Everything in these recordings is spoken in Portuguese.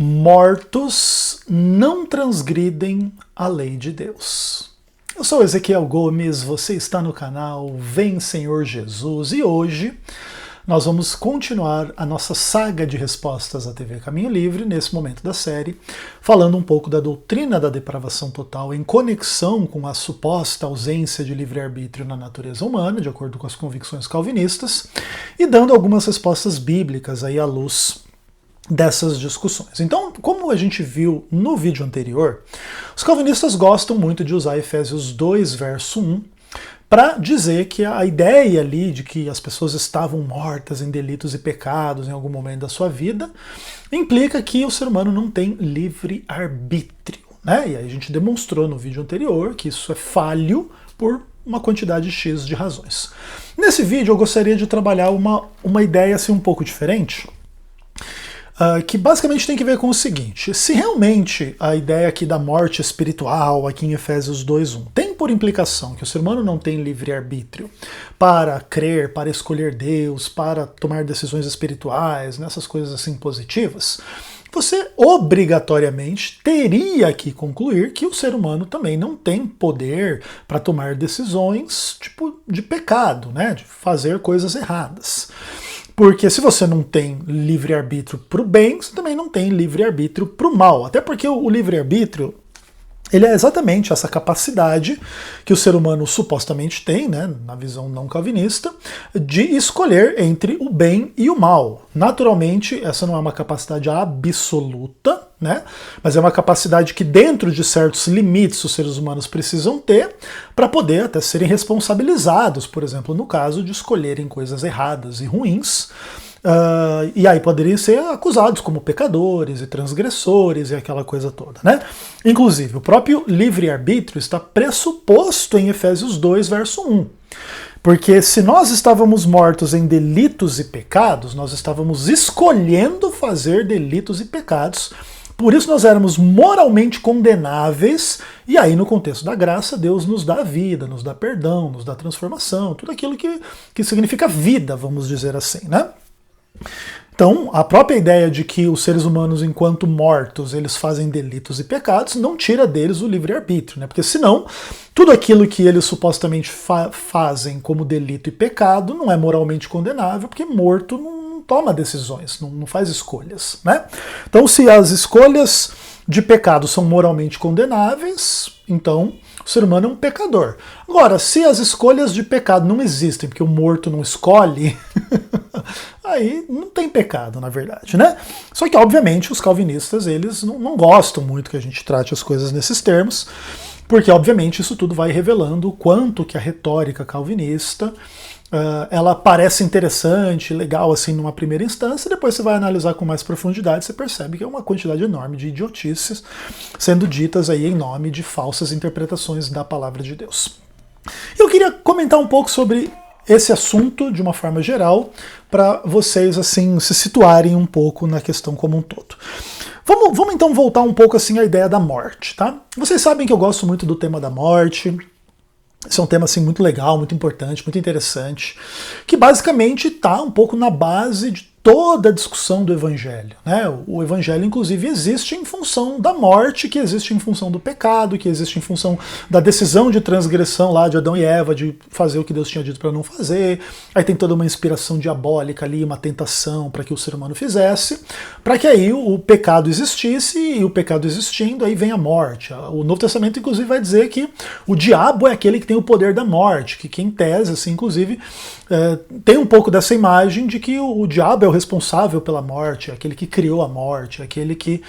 Mortos não transgridem a lei de Deus. Eu sou Ezequiel Gomes, você está no canal Vem Senhor Jesus e hoje nós vamos continuar a nossa saga de respostas à TV Caminho Livre, nesse momento da série, falando um pouco da doutrina da depravação total em conexão com a suposta ausência de livre-arbítrio na natureza humana, de acordo com as convicções calvinistas, e dando algumas respostas bíblicas aí à luz dessas discussões. Então, como a gente viu no vídeo anterior, os calvinistas gostam muito de usar Efésios 2, verso 1, para dizer que a ideia ali de que as pessoas estavam mortas em delitos e pecados em algum momento da sua vida implica que o ser humano não tem livre-arbítrio, né? E aí a gente demonstrou no vídeo anterior que isso é falho por uma quantidade X de razões. Nesse vídeo eu gostaria de trabalhar uma ideia assim um pouco diferente, que basicamente tem que ver com o seguinte: se realmente a ideia aqui da morte espiritual, aqui em Efésios 2:1, tem por implicação que o ser humano não tem livre-arbítrio para crer, para escolher Deus, para tomar decisões espirituais, nessas coisas assim positivas, você obrigatoriamente teria que concluir que o ser humano também não tem poder para tomar decisões tipo de pecado, né, de fazer coisas erradas. Porque se você não tem livre-arbítrio para o bem, você também não tem livre-arbítrio para o mal. Até porque o livre-arbítrio, ele é exatamente essa capacidade que o ser humano supostamente tem, né, na visão não calvinista, de escolher entre o bem e o mal. Naturalmente, essa não é uma capacidade absoluta, né, mas é uma capacidade que dentro de certos limites os seres humanos precisam ter para poder até serem responsabilizados, por exemplo, no caso de escolherem coisas erradas e ruins. E aí poderiam ser acusados como pecadores e transgressores e aquela coisa toda, né? Inclusive, o próprio livre-arbítrio está pressuposto em Efésios 2, verso 1. Porque se nós estávamos mortos em delitos e pecados, nós estávamos escolhendo fazer delitos e pecados. Por isso nós éramos moralmente condenáveis, e aí no contexto da graça Deus nos dá vida, nos dá perdão, nos dá transformação, tudo aquilo que significa vida, vamos dizer assim, né? Então, a própria ideia de que os seres humanos, enquanto mortos, eles fazem delitos e pecados, não tira deles o livre-arbítrio, né? Porque senão, tudo aquilo que eles supostamente fazem como delito e pecado não é moralmente condenável, porque morto não toma decisões, não faz escolhas, né? Então, se as escolhas de pecado são moralmente condenáveis, então o ser humano é um pecador. Agora, se as escolhas de pecado não existem, porque o morto não escolhe, aí não tem pecado, na verdade, né? Só que, obviamente, os calvinistas, eles não gostam muito que a gente trate as coisas nesses termos, porque, obviamente, isso tudo vai revelando o quanto que a retórica calvinista ela parece interessante, legal, assim, numa primeira instância, depois você vai analisar com mais profundidade, você percebe que é uma quantidade enorme de idiotices sendo ditas aí em nome de falsas interpretações da palavra de Deus. Eu queria comentar um pouco sobre esse assunto de uma forma geral, para vocês assim se situarem um pouco na questão como um todo. Vamos então voltar um pouco assim à ideia da morte, tá? Vocês sabem que eu gosto muito do tema da morte. Esse é um tema assim muito legal, muito importante, muito interessante, que basicamente está um pouco na base de toda a discussão do Evangelho, né? O Evangelho, inclusive, existe em função da morte, que existe em função do pecado, que existe em função da decisão de transgressão lá de Adão e Eva, de fazer o que Deus tinha dito para não fazer. Aí tem toda uma inspiração diabólica ali, uma tentação para que o ser humano fizesse, para que aí o pecado existisse, e o pecado existindo, aí vem a morte. O Novo Testamento, inclusive, vai dizer que o diabo é aquele que tem o poder da morte, que em tese, assim, inclusive, tem um pouco dessa imagem de que o diabo é o responsável pela morte, é aquele que criou a morte, é aquele que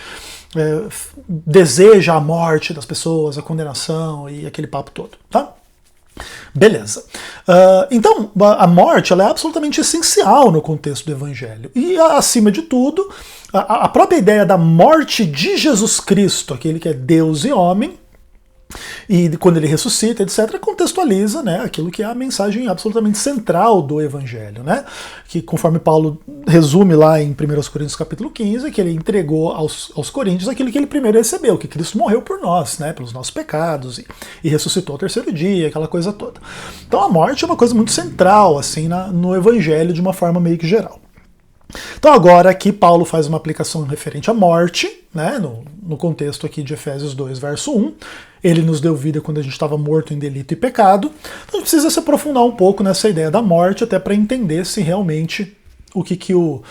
deseja a morte das pessoas, a condenação e aquele papo todo, tá? Beleza. Então, a morte ela é absolutamente essencial no contexto do Evangelho. E, acima de tudo, a própria ideia da morte de Jesus Cristo, aquele que é Deus e homem, e quando ele ressuscita, etc., contextualiza, né, aquilo que é a mensagem absolutamente central do Evangelho, né, que conforme Paulo resume lá em 1 Coríntios capítulo 15, que ele entregou aos coríntios aquilo que ele primeiro recebeu, que Cristo morreu por nós, né, pelos nossos pecados, e ressuscitou ao terceiro dia, aquela coisa toda. Então a morte é uma coisa muito central assim, no Evangelho de uma forma meio que geral. Então agora aqui Paulo faz uma aplicação referente à morte, né, no contexto aqui de Efésios 2, verso 1. Ele nos deu vida quando a gente estava morto em delito e pecado. Então a gente precisa se aprofundar um pouco nessa ideia da morte, até para entender se realmente o que o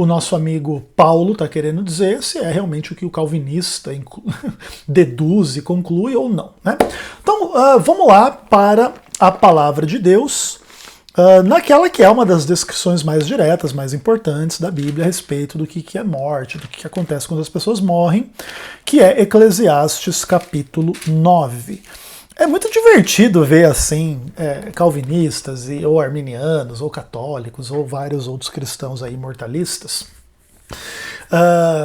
nosso amigo Paulo está querendo dizer, se é realmente o que o calvinista deduz e conclui ou não. Né? Então vamos lá para a palavra de Deus, naquela que é uma das descrições mais diretas, mais importantes da Bíblia a respeito do que é morte, do que acontece quando as pessoas morrem, que é Eclesiastes capítulo 9. É muito divertido ver assim calvinistas ou arminianos ou católicos ou vários outros cristãos aí mortalistas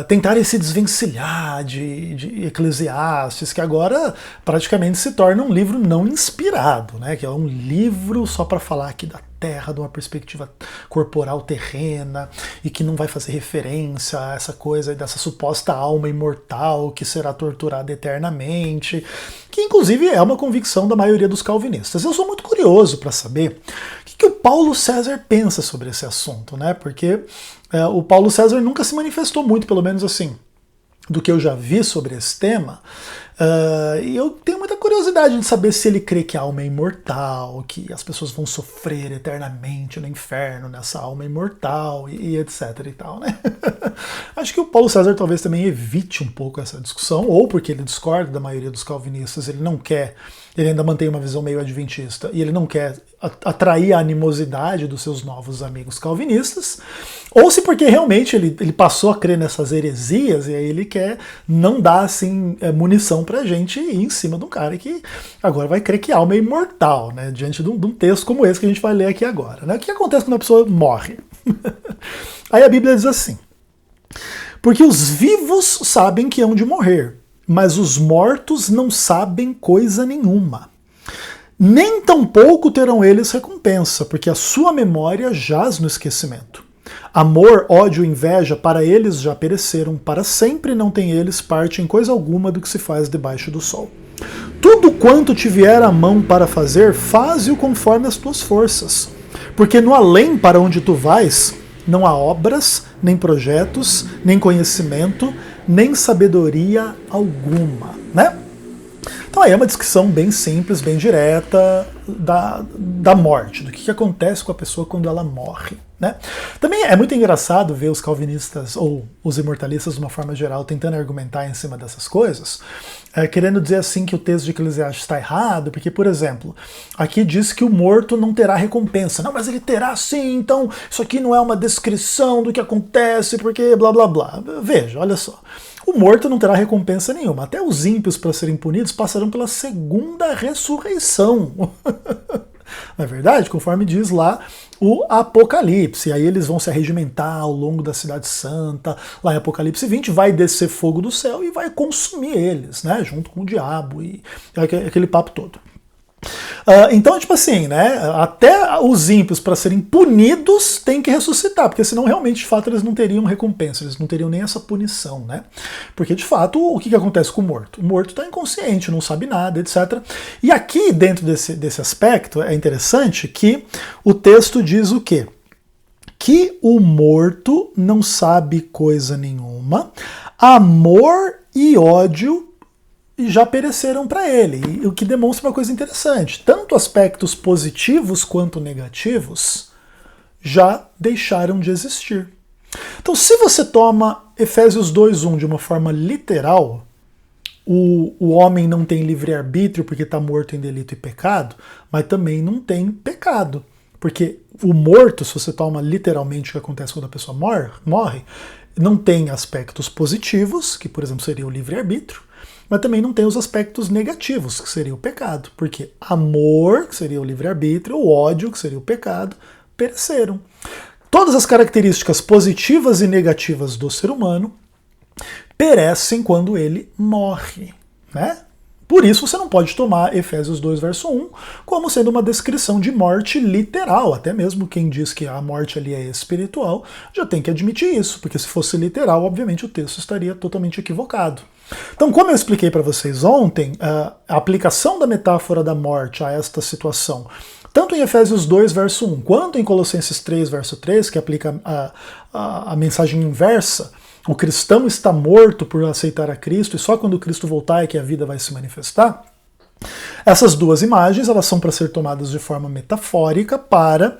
tentarem se desvencilhar de Eclesiastes, que agora praticamente se torna um livro não inspirado, né? Que é um livro só para falar aqui da Terra, de uma perspectiva corporal terrena, e que não vai fazer referência a essa coisa dessa suposta alma imortal que será torturada eternamente, que inclusive é uma convicção da maioria dos calvinistas. Eu sou muito curioso para saber o que o Paulo César pensa sobre esse assunto, né? Porque o Paulo César nunca se manifestou muito, pelo menos assim, do que eu já vi sobre esse tema. E eu tenho muita curiosidade de saber se ele crê que a alma é imortal, que as pessoas vão sofrer eternamente no inferno nessa alma imortal e etc e tal, né? Acho que o Paulo César talvez também evite um pouco essa discussão, ou porque ele discorda da maioria dos calvinistas, ele não quer, ele ainda mantém uma visão meio adventista, e ele não quer atrair a animosidade dos seus novos amigos calvinistas, ou se porque realmente ele passou a crer nessas heresias e aí ele quer não dar assim munição pra gente ir em cima de um cara que agora vai crer que a alma é imortal, né, diante de um texto como esse que a gente vai ler aqui agora, né? O que acontece quando a pessoa morre? Aí a Bíblia diz assim: porque os vivos sabem que hão de morrer, mas os mortos não sabem coisa nenhuma. Nem tampouco terão eles recompensa, porque a sua memória jaz no esquecimento. Amor, ódio e inveja para eles já pereceram, para sempre não têm eles parte em coisa alguma do que se faz debaixo do sol. Tudo quanto te vier à mão para fazer, faze-o conforme as tuas forças, porque no além para onde tu vais, não há obras, nem projetos, nem conhecimento, nem sabedoria alguma, né? Então aí é uma descrição bem simples, bem direta da morte, do que acontece com a pessoa quando ela morre, né? Também é muito engraçado ver os calvinistas ou os imortalistas de uma forma geral tentando argumentar em cima dessas coisas, querendo dizer assim que o texto de Eclesiastes está errado, porque, por exemplo, aqui diz que o morto não terá recompensa. Não, mas ele terá sim, então isso aqui não é uma descrição do que acontece, porque blá blá blá. Veja, olha só. O morto não terá recompensa nenhuma. Até os ímpios, para serem punidos, passarão pela segunda ressurreição. Não é verdade? Conforme diz lá o Apocalipse. Aí eles vão se arregimentar ao longo da cidade santa. Lá em Apocalipse 20 vai descer fogo do céu e vai consumir eles, né? Junto com o diabo e aquele papo todo. Então, tipo assim, né? Até os ímpios, para serem punidos, têm que ressuscitar, porque senão realmente, de fato, eles não teriam recompensa, eles não teriam nem essa punição, né? Porque, de fato, o que acontece com o morto? O morto está inconsciente, não sabe nada, etc. E aqui, dentro desse aspecto, é interessante que o texto diz o quê? Que o morto não sabe coisa nenhuma, amor e ódio já pereceram para ele, o que demonstra uma coisa interessante. Tanto aspectos positivos quanto negativos já deixaram de existir. Então, se você toma Efésios 2:1 de uma forma literal, o homem não tem livre-arbítrio porque está morto em delito e pecado, mas também não tem pecado. Porque o morto, se você toma literalmente o que acontece quando a pessoa morre, não tem aspectos positivos, que por exemplo seria o livre-arbítrio, mas também não tem os aspectos negativos, que seria o pecado, porque amor, que seria o livre-arbítrio, o ódio, que seria o pecado, pereceram. Todas as características positivas e negativas do ser humano perecem quando ele morre, né? Por isso você não pode tomar Efésios 2, verso 1 como sendo uma descrição de morte literal. Até mesmo quem diz que a morte ali é espiritual já tem que admitir isso, porque se fosse literal, obviamente o texto estaria totalmente equivocado. Então, como eu expliquei para vocês ontem, a aplicação da metáfora da morte a esta situação, tanto em Efésios 2, verso 1, quanto em Colossenses 3, verso 3, que aplica a mensagem inversa, o cristão está morto por aceitar a Cristo e só quando Cristo voltar é que a vida vai se manifestar. Essas duas imagens elas são para ser tomadas de forma metafórica para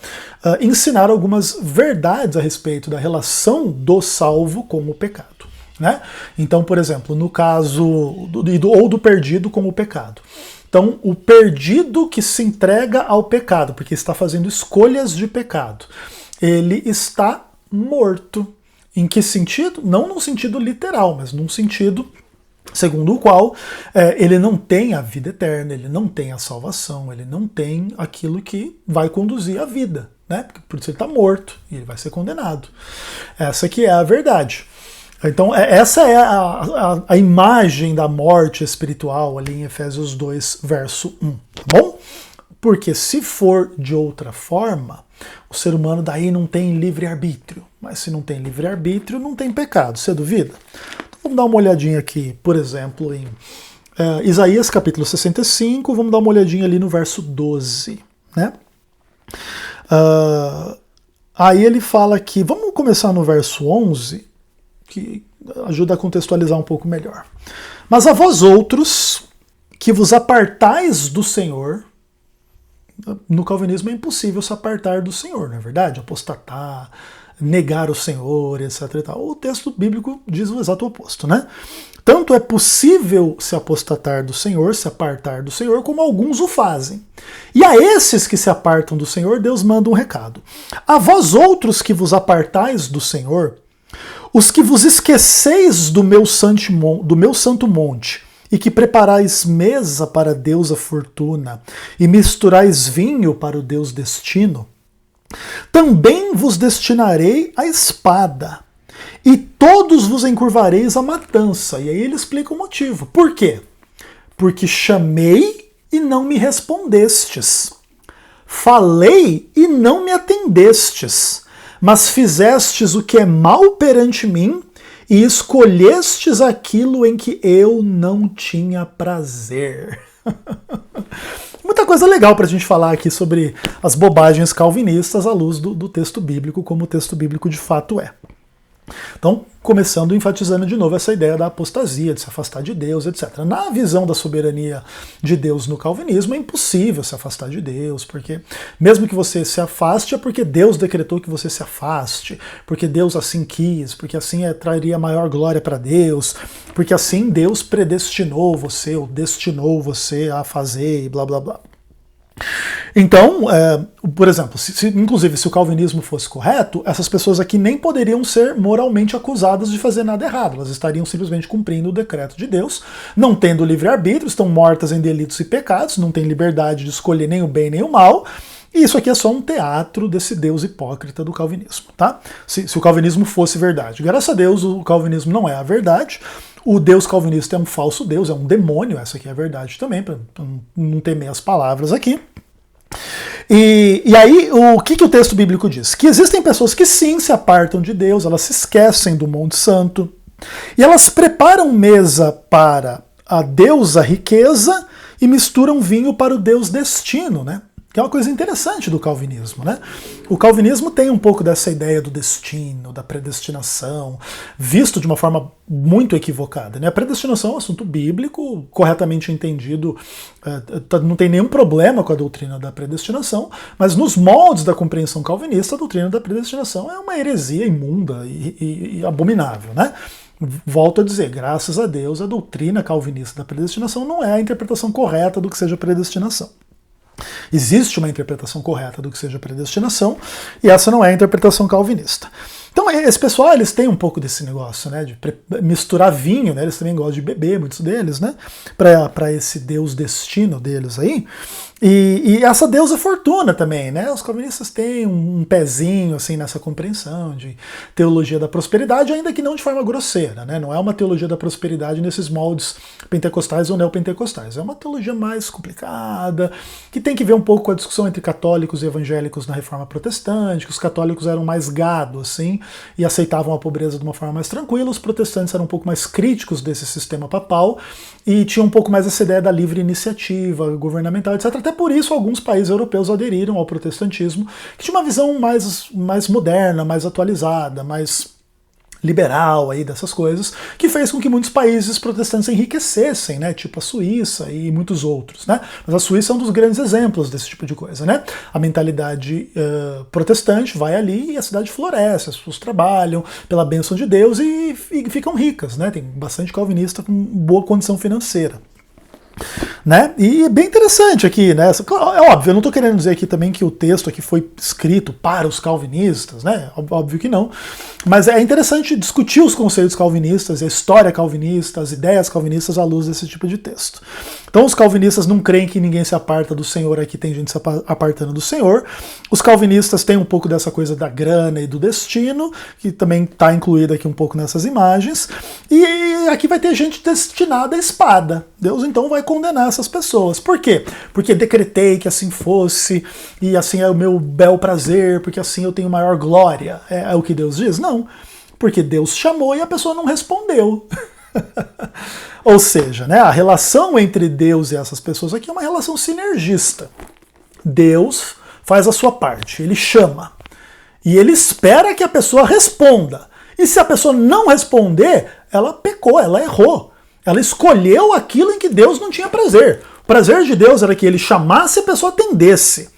ensinar algumas verdades a respeito da relação do salvo com o pecado. Né? Então, por exemplo, no caso do perdido com o pecado. Então, o perdido que se entrega ao pecado, porque está fazendo escolhas de pecado, ele está morto. Em que sentido? Não num sentido literal, mas num sentido segundo o qual ele não tem a vida eterna, ele não tem a salvação, ele não tem aquilo que vai conduzir à vida, né? Por isso ele está morto e ele vai ser condenado. Essa que é a verdade. Então, essa é a imagem da morte espiritual ali em Efésios 2, verso 1. Tá bom? Porque se for de outra forma, o ser humano daí não tem livre-arbítrio. Mas se não tem livre-arbítrio, não tem pecado. Você duvida? Então, vamos dar uma olhadinha aqui, por exemplo, em Isaías capítulo 65, vamos dar uma olhadinha ali no verso 12. Né? Aí ele fala aqui, vamos começar no verso 11, que ajuda a contextualizar um pouco melhor. Mas a vós outros, que vos apartais do Senhor, no calvinismo é impossível se apartar do Senhor, não é verdade? Apostatar, negar o Senhor, etc. E tal. O texto bíblico diz o exato oposto, né? Tanto é possível se apostatar do Senhor, se apartar do Senhor, como alguns o fazem. E a esses que se apartam do Senhor, Deus manda um recado. A vós outros que vos apartais do Senhor, os que vos esqueceis do meu santo monte, e que preparais mesa para Deus a fortuna, e misturais vinho para o Deus destino, também vos destinarei a espada, e todos vos encurvareis à matança. E aí ele explica o motivo. Por quê? Porque chamei e não me respondestes. Falei e não me atendestes. Mas fizestes o que é mal perante mim e escolhestes aquilo em que eu não tinha prazer. Muita coisa legal para a gente falar aqui sobre as bobagens calvinistas à luz do texto bíblico, como o texto bíblico de fato é. Então, começando enfatizando de novo essa ideia da apostasia, de se afastar de Deus, etc. Na visão da soberania de Deus no calvinismo, é impossível se afastar de Deus, porque mesmo que você se afaste, é porque Deus decretou que você se afaste, porque Deus assim quis, porque assim traria maior glória para Deus, porque assim Deus predestinou você, ou destinou você a fazer, e blá blá blá. Então, por exemplo, inclusive se o calvinismo fosse correto, essas pessoas aqui nem poderiam ser moralmente acusadas de fazer nada errado, elas estariam simplesmente cumprindo o decreto de Deus, não tendo livre-arbítrio, estão mortas em delitos e pecados, não têm liberdade de escolher nem o bem nem o mal, e isso aqui é só um teatro desse Deus hipócrita do calvinismo, tá? Se o calvinismo fosse verdade. Graças a Deus o calvinismo não é a verdade. O Deus calvinista é um falso Deus, é um demônio, essa aqui é a verdade também, para não ter meias palavras aqui. E aí, o que o texto bíblico diz? Que existem pessoas que sim se apartam de Deus, elas se esquecem do Monte Santo, e elas preparam mesa para a deusa riqueza e misturam vinho para o Deus destino, né? Que é uma coisa interessante do calvinismo, né? O calvinismo tem um pouco dessa ideia do destino, da predestinação, visto de uma forma muito equivocada, né? A predestinação é um assunto bíblico, corretamente entendido, não tem nenhum problema com a doutrina da predestinação, mas nos moldes da compreensão calvinista, a doutrina da predestinação é uma heresia imunda e abominável, né? Volto a dizer, graças a Deus, a doutrina calvinista da predestinação não é a interpretação correta do que seja predestinação. Existe uma interpretação correta do que seja predestinação, e essa não é a interpretação calvinista. Então, esse pessoal, eles têm um pouco desse negócio, né, de misturar vinho, né, eles também gostam de beber, muitos deles, né, para esse Deus destino deles aí. E essa deusa fortuna também, né? Os calvinistas têm um pezinho assim nessa compreensão de teologia da prosperidade, ainda que não de forma grosseira, né? Não é uma teologia da prosperidade nesses moldes pentecostais ou neopentecostais. É uma teologia mais complicada, que tem que ver um pouco com a discussão entre católicos e evangélicos na Reforma Protestante, que os católicos eram mais gado, assim, e aceitavam a pobreza de uma forma mais tranquila, os protestantes eram um pouco mais críticos desse sistema papal e tinham um pouco mais essa ideia da livre iniciativa governamental, etc. Até por isso alguns países europeus aderiram ao protestantismo, que tinha uma visão mais moderna, mais atualizada, mais liberal aí dessas coisas, que fez com que muitos países protestantes enriquecessem, né, tipo a Suíça e muitos outros, né? Mas a Suíça é um dos grandes exemplos desse tipo de coisa, né? A mentalidade protestante vai ali e a cidade floresce, as pessoas trabalham pela bênção de Deus e ficam ricas, né? Tem bastante calvinista com boa condição financeira. Né? E é bem interessante aqui, né? É óbvio, eu não estou querendo dizer aqui também que o texto aqui foi escrito para os calvinistas, né? Óbvio que não. Mas é interessante discutir os conceitos calvinistas, a história calvinista, as ideias calvinistas à luz desse tipo de texto. Então os calvinistas não creem que ninguém se aparta do Senhor, aqui tem gente se apartando do Senhor. Os calvinistas têm um pouco dessa coisa da grana e do destino, que também está incluída aqui um pouco nessas imagens. E aqui vai ter gente destinada à espada. Deus então vai condenar essas pessoas. Por quê? Porque decretei que assim fosse, e assim é o meu bel prazer, porque assim eu tenho maior glória. É o que Deus diz? Não. Porque Deus chamou e a pessoa não respondeu. Ou seja, né, a relação entre Deus e essas pessoas aqui é uma relação sinergista. Deus faz a sua parte, ele chama. E ele espera que a pessoa responda. E se a pessoa não responder, ela pecou, ela errou. Ela escolheu aquilo em que Deus não tinha prazer. O prazer de Deus era que ele chamasse e a pessoa atendesse.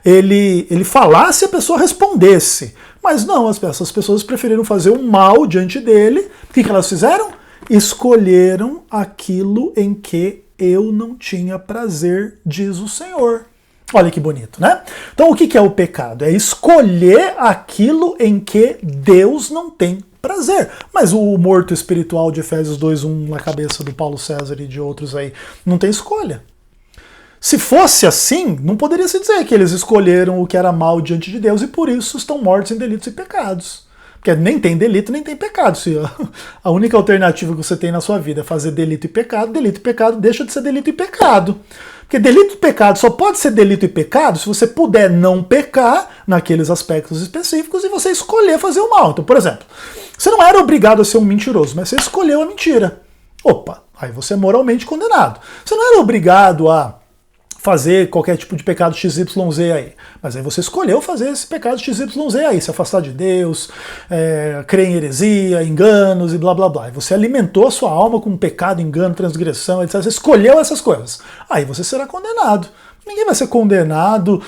Ele falasse e a pessoa respondesse. Mas não, essas pessoas preferiram fazer um mal diante dele. O que elas fizeram? Escolheram aquilo em que eu não tinha prazer, diz o Senhor. Olha que bonito, né? Então o que é o pecado? É escolher aquilo em que Deus não tem prazer. Mas o morto espiritual de Efésios 2:1 na cabeça do Paulo César e de outros aí não tem escolha. Se fosse assim, não poderia se dizer que eles escolheram o que era mal diante de Deus e por isso estão mortos em delitos e pecados. Porque nem tem delito, nem tem pecado. Se a única alternativa que você tem na sua vida é fazer delito e pecado deixa de ser delito e pecado. Porque delito e pecado só pode ser delito e pecado se você puder não pecar naqueles aspectos específicos e você escolher fazer o mal. Então, por exemplo, você não era obrigado a ser um mentiroso, mas você escolheu a mentira. Opa, aí você é moralmente condenado. Você não era obrigado a fazer qualquer tipo de pecado XYZ aí. Mas aí você escolheu fazer esse pecado XYZ aí, se afastar de Deus, crer em heresia, enganos e blá blá blá. E você alimentou a sua alma com pecado, engano, transgressão, etc. Você escolheu essas coisas. Aí você será condenado. Ninguém vai ser condenado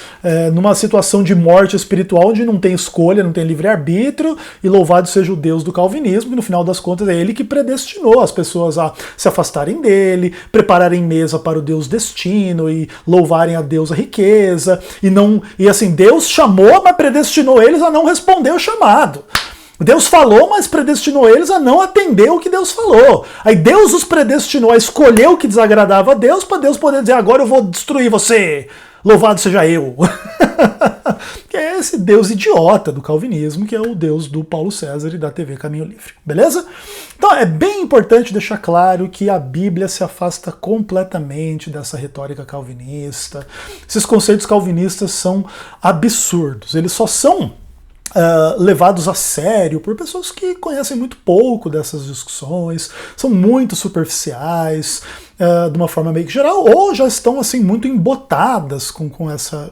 numa situação de morte espiritual onde não tem escolha, não tem livre-arbítrio, e louvado seja o Deus do calvinismo, que no final das contas é ele que predestinou as pessoas a se afastarem dele, prepararem mesa para o Deus destino e louvarem a Deus a riqueza, e assim, Deus chamou, mas predestinou eles a não responder o chamado. Deus falou, mas predestinou eles a não atender o que Deus falou. Aí Deus os predestinou a escolher o que desagradava a Deus para Deus poder dizer, agora eu vou destruir você, louvado seja eu. Que é esse Deus idiota do calvinismo, que é o Deus do Paulo César e da TV Caminho Livre. Beleza? Então é bem importante deixar claro que a Bíblia se afasta completamente dessa retórica calvinista. Esses conceitos calvinistas são absurdos. Eles só são levados a sério por pessoas que conhecem muito pouco dessas discussões, são muito superficiais, de uma forma meio que geral, ou já estão assim muito embotadas com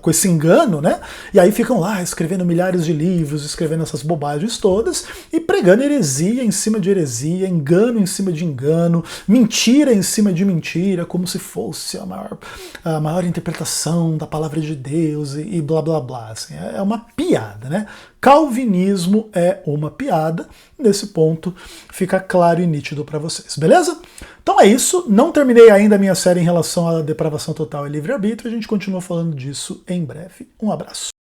esse engano, né? E aí ficam lá escrevendo milhares de livros, escrevendo essas bobagens todas e pregando heresia em cima de heresia, engano em cima de engano, mentira em cima de mentira, como se fosse a maior interpretação da palavra de Deus e blá blá blá. Assim, é uma piada, né? Calvinismo é uma piada. Nesse ponto fica claro e nítido para vocês, beleza? Então é isso, não terminei ainda a minha série em relação à depravação total e livre-arbítrio, a gente continua falando disso em breve. Um abraço.